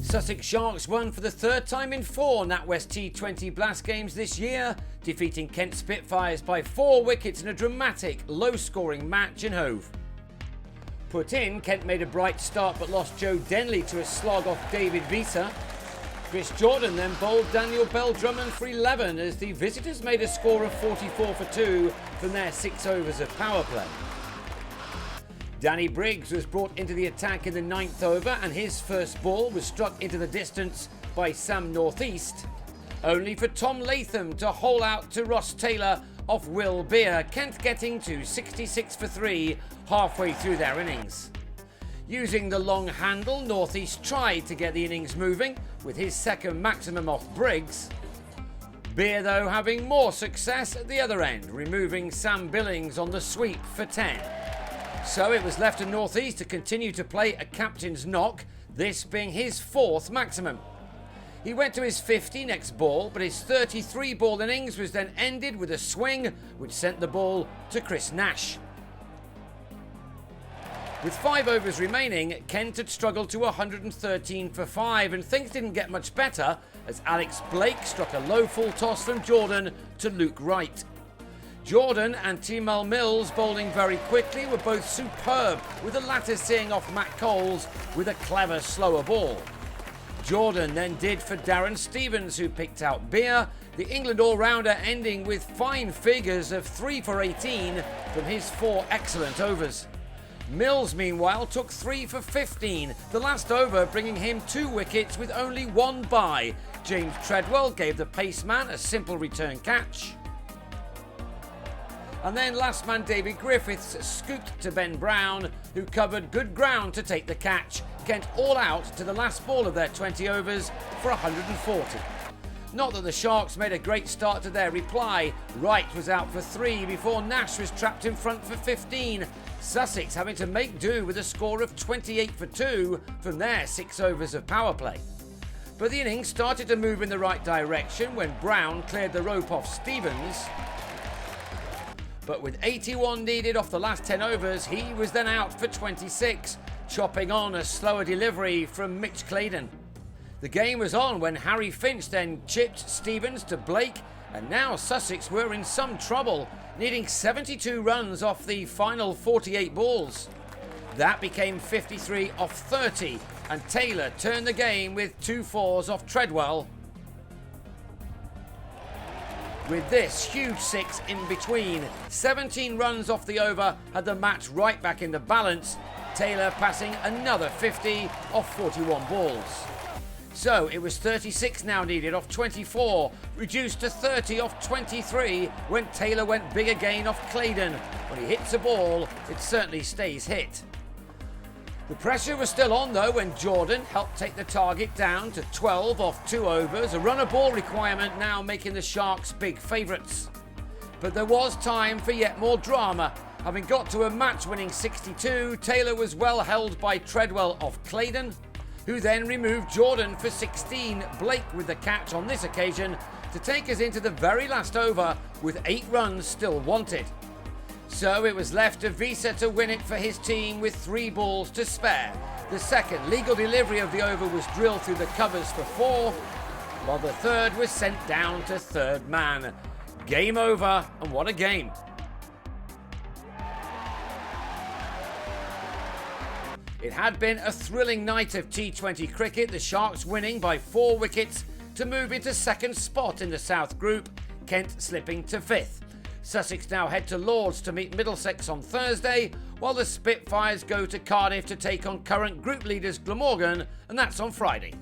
Sussex Sharks won for the third time in 4 NatWest T20 Blast games this year, defeating Kent Spitfires by 4 wickets in a dramatic, low-scoring match in Hove. Put in, Kent made a bright start but lost Joe Denley to a slog off David Visa. Chris Jordan then bowled Daniel Bell-Drummond for 11 as the visitors made a score of 44 for 2 from their 6 overs of power play. Danny Briggs was brought into the attack in the 9th over and his first ball was struck into the distance by Sam Northeast, only for Tom Latham to hole out to Ross Taylor off Will Beer, Kent getting to 66 for 3 halfway through their innings. Using the long handle, Northeast tried to get the innings moving with his second maximum off Briggs. Beer though having more success at the other end, removing Sam Billings on the sweep for 10. So it was left to Northeast to continue to play a captain's knock, this being his 4th maximum. He went to his 50 next ball, but his 33 ball innings was then ended with a swing which sent the ball to Chris Nash. With 5 overs remaining, Kent had struggled to 113 for 5 and things didn't get much better as Alex Blake struck a low full toss from Jordan to Luke Wright. Jordan and Timal Mills bowling very quickly were both superb, with the latter seeing off Matt Coles with a clever slower ball. Jordan then did for Darren Stevens, who picked out Beer, the England all-rounder ending with fine figures of 3 for 18 from his 4 excellent overs. Mills meanwhile took 3 for 15, the last over bringing him 2 wickets with only 1 bye. James Treadwell gave the paceman a simple return catch. And then last man David Griffiths scooped to Ben Brown, who covered good ground to take the catch. Kent all out to the last ball of their 20 overs for 140. Not that the Sharks made a great start to their reply. Wright was out for 3 before Nash was trapped in front for 15. Sussex having to make do with a score of 28 for 2 from their 6 overs of power play. But the innings started to move in the right direction when Brown cleared the rope off Stevens. But with 81 needed off the last 10 overs, he was then out for 26, chopping on a slower delivery from Mitch Claydon. The game was on when Harry Finch then chipped Stevens to Blake, and now Sussex were in some trouble, needing 72 runs off the final 48 balls. That became 53 off 30, and Taylor turned the game with 2 fours off Treadwell. With this huge 6 in between, 17 runs off the over had the match right back in the balance, Taylor passing another 50 off 41 balls. So it was 36 now needed off 24, reduced to 30 off 23 when Taylor went big again off Claydon. When he hits a ball, it certainly stays hit. The pressure was still on though when Jordan helped take the target down to 12 off 2 overs, a runner ball requirement now making the Sharks big favourites. But there was time for yet more drama. Having got to a match-winning 62, Taylor was well held by Treadwell off Claydon, who then removed Jordan for 16, Blake with the catch on this occasion to take us into the very last over with 8 runs still wanted. So it was left to Visa to win it for his team with 3 balls to spare. The second legal delivery of the over was drilled through the covers for 4, while the third was sent down to third man. Game over, and what a game. It had been a thrilling night of T20 cricket, the Sharks winning by 4 wickets to move into second spot in the South Group, Kent slipping to 5th. Sussex now head to Lords to meet Middlesex on Thursday, while the Spitfires go to Cardiff to take on current group leaders Glamorgan, and that's on Friday.